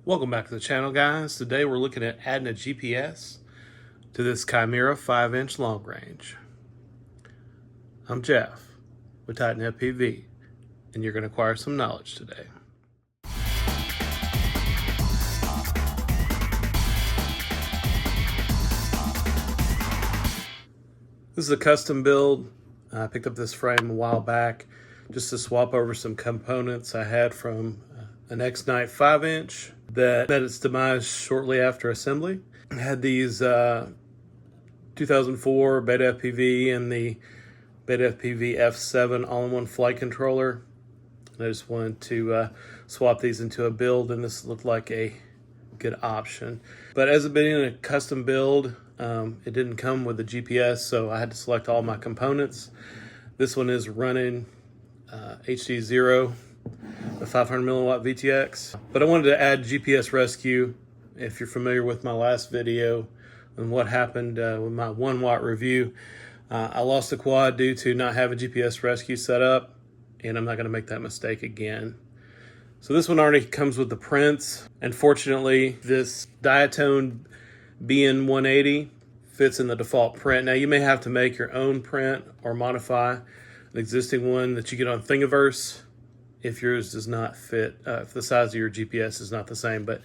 Welcome back to the channel, guys. Today we're looking at adding a GPS to this Chimera 5-inch long range. I'm Jeff with Titan FPV, and you're going to acquire some knowledge today. This is a custom build. I picked up this frame a while back just to swap over some components I had from an X-Night 5-inch that met its demise shortly after assembly. I had these 2004 Beta FPV and the Beta FPV F7 all-in-one flight controller. I just wanted to swap these into a build, and this looked like a good option. But as it being a custom build, it didn't come with a GPS, so I had to select all my components. This one is running HD0, the 500 milliwatt VTX. But I wanted to add GPS rescue. If you're familiar with my last video and what happened with my 1-watt review, I lost the quad due to not having GPS rescue set up, and I'm not going to make that mistake again. So this one already comes with the prints, and fortunately this diatone BN180 fits in the default print. Now you may have to make your own print or modify an existing one that you get on Thingiverse if yours does not fit, if the size of your GPS is not the same. But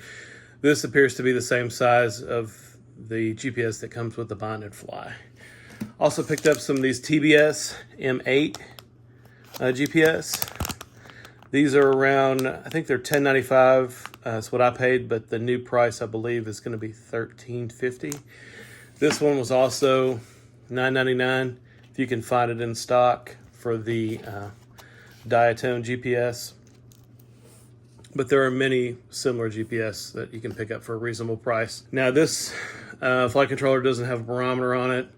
this appears to be the same size of the GPS that comes with the bonded fly. Also picked up some of these TBS M8 GPS. These are around, I think they're $10.95. That's what I paid, but the new price I believe is going to be $13.50. This one was also $9.99 if you can find it in stock for the diatone GPS. But there are many similar GPS that you can pick up for a reasonable price. Now this flight controller doesn't have a barometer on it,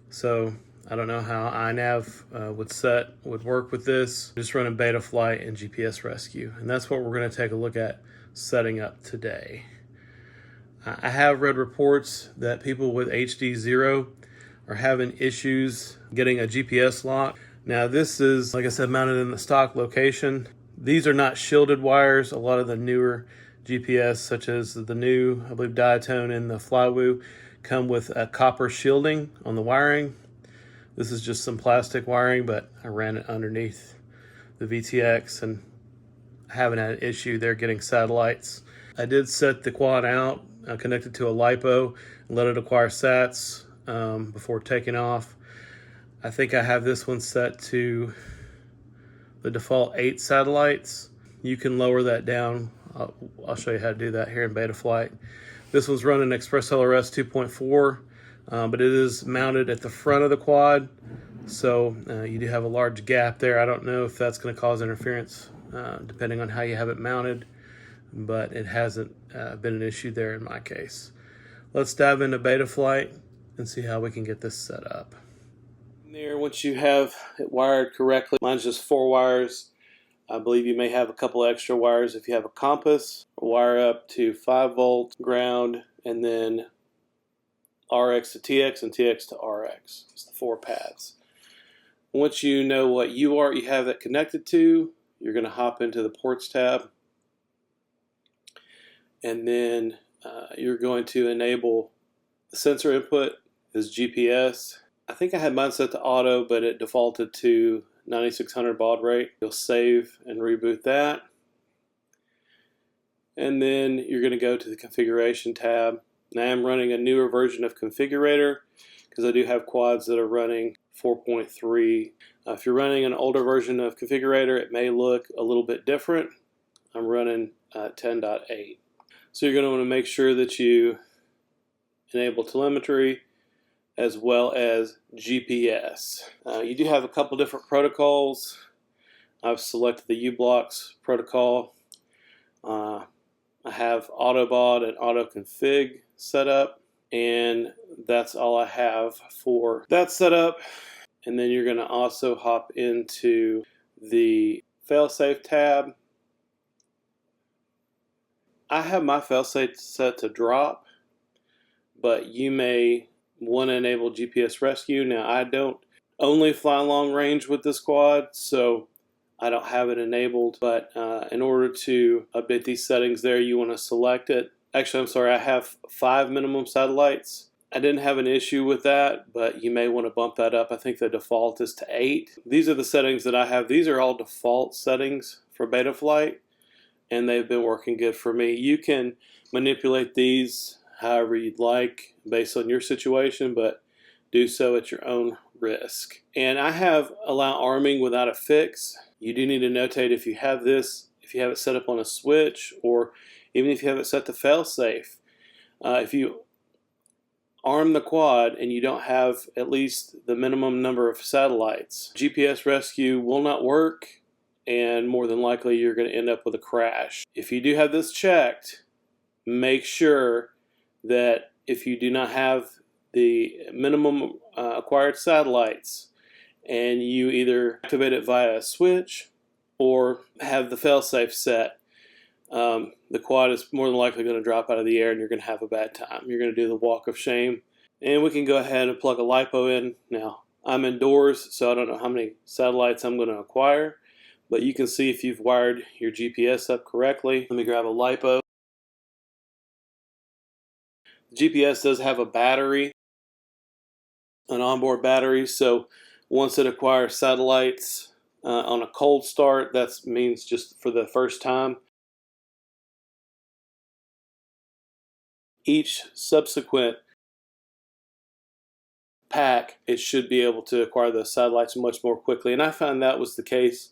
so I don't know how iNav would work with this. Just running Betaflight and GPS rescue, and that's what we're going to take a look at setting up today. I have read reports that people with HD0 are having issues getting a GPS lock. Now this is, like I said, mounted in the stock location. These are not shielded wires. A lot of the newer GPS, such as the new, I believe, diatone and the Flywoo, come with a copper shielding on the wiring. This is just some plastic wiring, but I ran it underneath the VTX and I haven't had an issue there getting satellites. I did set the quad out, connected to a LiPo, and let it acquire sats before taking off. I think I have this one set to the default 8 satellites. You can lower that down. I'll show you how to do that here in Betaflight. This one's running Express LRS 2.4. But it is mounted at the front of the quad, so you do have a large gap there. I don't know if that's going to cause interference depending on how you have it mounted, but it hasn't been an issue there in my case. Let's dive into Betaflight and see how we can get this set up. There, once you have it wired correctly, mine's just 4 wires. I believe you may have a couple extra wires if you have a compass. Wire up to 5 volt ground, and then RX to TX and TX to RX. It's the 4 pads. Once you know what UART you have that connected to, you're going to hop into the ports tab, and then you're going to enable the sensor input as GPS. I think I had mine set to auto, but it defaulted to 9600 baud rate. You'll save and reboot that, and then you're going to go to the configuration tab. Now I'm running a newer version of Configurator because I do have quads that are running 4.3. If you're running an older version of Configurator, it may look a little bit different. I'm running 10.8. So you're going to want to make sure that you enable telemetry as well as GPS. You do have a couple different protocols. I've selected the uBlocks protocol. I have AutoBaud and AutoConfig set up, and that's all I have for that setup. And then you're going to also hop into the failsafe tab. I have my failsafe set to drop, but you may want to enable GPS rescue. Now I don't only fly long range with this quad, so I don't have it enabled, but in order to update these settings there, you want to select it. Actually, I'm sorry, I have 5 minimum satellites. I didn't have an issue with that, but you may want to bump that up. I think the default is to 8. These are the settings that I have. These are all default settings for Betaflight, and they've been working good for me. You can manipulate these however you'd like based on your situation, but do so at your own risk. And I have allow arming without a fix. You do need to notate if you have this, if you have it set up on a switch, or even if you have it set to failsafe. If you arm the quad and you don't have at least the minimum number of satellites, GPS rescue will not work, and more than likely you're going to end up with a crash. If you do have this checked, make sure that if you do not have the minimum acquired satellites and you either activate it via a switch or have the failsafe set, the quad is more than likely going to drop out of the air and you're going to have a bad time. You're going to do the walk of shame. And we can go ahead and plug a LiPo in. Now, I'm indoors, so I don't know how many satellites I'm going to acquire, but you can see if you've wired your GPS up correctly. Let me grab a LiPo. The GPS does have a battery, an onboard battery, so once it acquires satellites on a cold start, that means just for the first time. Each subsequent pack, it should be able to acquire those satellites much more quickly, and I found that was the case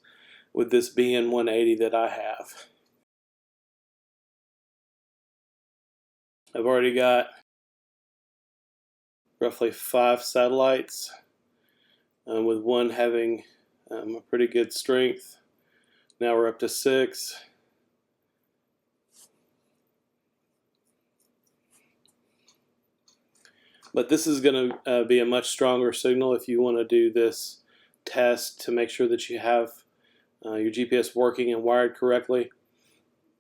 with this BN180 that I have. I've already got roughly 5 satellites, with one having a pretty good strength. Now we're up to 6. But this is going to be a much stronger signal if you want to do this test to make sure that you have your GPS working and wired correctly.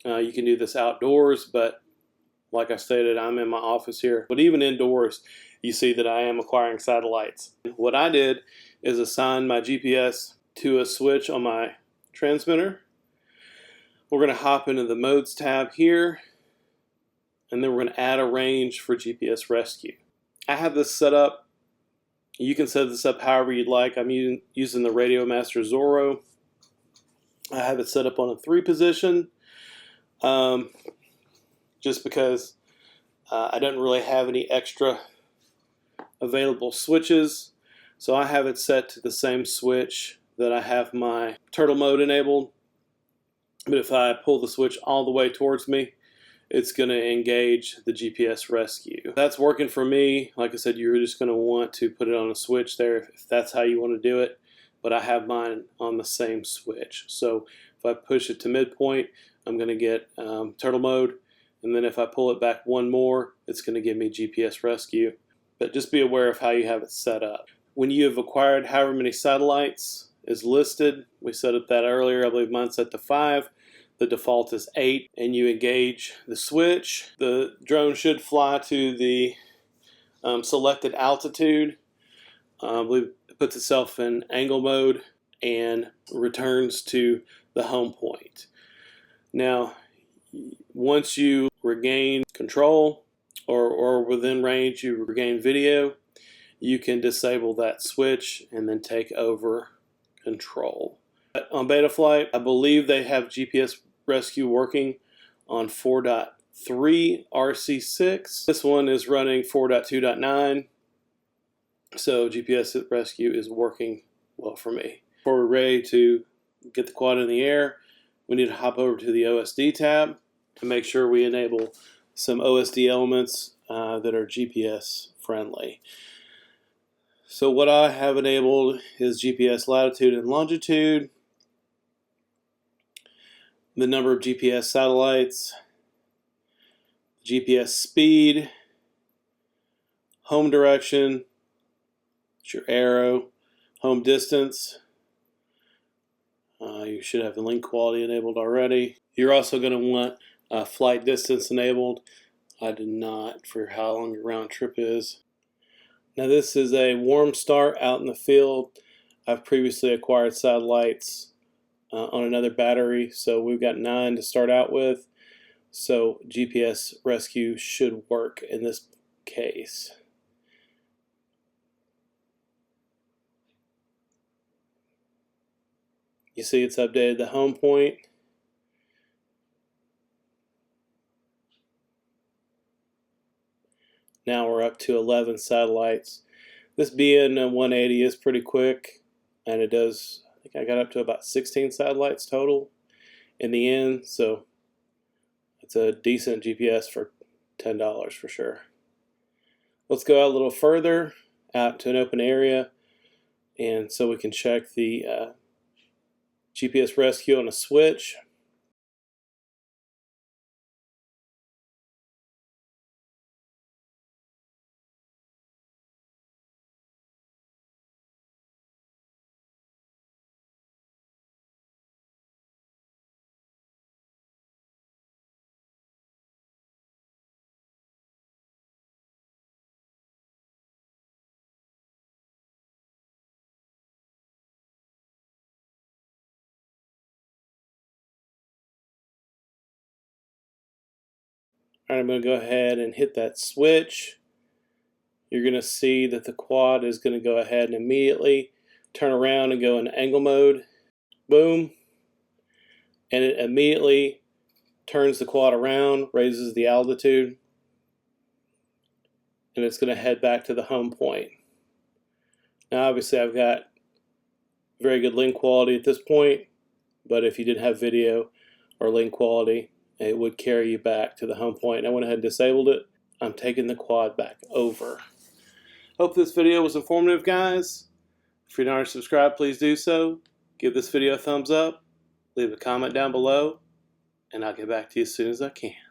You can do this outdoors, but like I stated, I'm in my office here. But even indoors, you see that I am acquiring satellites. What I did is assign my GPS to a switch on my transmitter. We're going to hop into the modes tab here, and then we're going to add a range for GPS rescue. I have this set up. You can set this up however you'd like. I'm using the Radio Master Zorro. I have it set up on a 3 position, just because I don't really have any extra available switches. So I have it set to the same switch that I have my turtle mode enabled. But if I pull the switch all the way towards me, it's going to engage the GPS rescue. That's working for me. Like I said, you're just going to want to put it on a switch there if that's how you want to do it. But I have mine on the same switch. So if I push it to midpoint, I'm going to get turtle mode. And then if I pull it back one more, it's going to give me GPS rescue. But just be aware of how you have it set up. When you have acquired however many satellites is listed, we set up that earlier. I believe mine's set to 5. The default is 8, and you engage the switch. The drone should fly to the selected altitude. I believe it puts itself in angle mode and returns to the home point. Now, once you regain control or within range, you regain video, you can disable that switch and then take over control. On Betaflight, I believe they have GPS rescue working on 4.3 RC6. This one is running 4.2.9, so GPS rescue is working well for me. Before we're ready to get the quad in the air, we need to hop over to the OSD tab to make sure we enable some OSD elements that are GPS friendly. So what I have enabled is GPS latitude and longitude, the number of GPS satellites, GPS speed, home direction, it's your arrow, home distance. You should have the link quality enabled already. You're also going to want flight distance enabled. I did not, for how long your round trip is. Now this is a warm start out in the field. I've previously acquired satellites on another battery. So we've got 9 to start out with. So GPS rescue should work in this case. You see it's updated the home point. Now we're up to 11 satellites. This BN 180 is pretty quick, and it does, I think I got up to about 16 satellites total in the end, so it's a decent GPS for $10 for sure. Let's go out a little further, out to an open area, and so we can check the GPS rescue on a switch. All right, I'm going to go ahead and hit that switch. You're going to see that the quad is going to go ahead and immediately turn around and go in angle mode. Boom. And it immediately turns the quad around, raises the altitude, and it's going to head back to the home point. Now obviously I've got very good link quality at this point, but if you didn't have video or link quality, it would carry you back to the home point. I went ahead and disabled it. I'm taking the quad back over. Hope this video was informative, guys. If you're not already subscribed, please do so. Give this video a thumbs up, leave a comment down below, and I'll get back to you as soon as I can.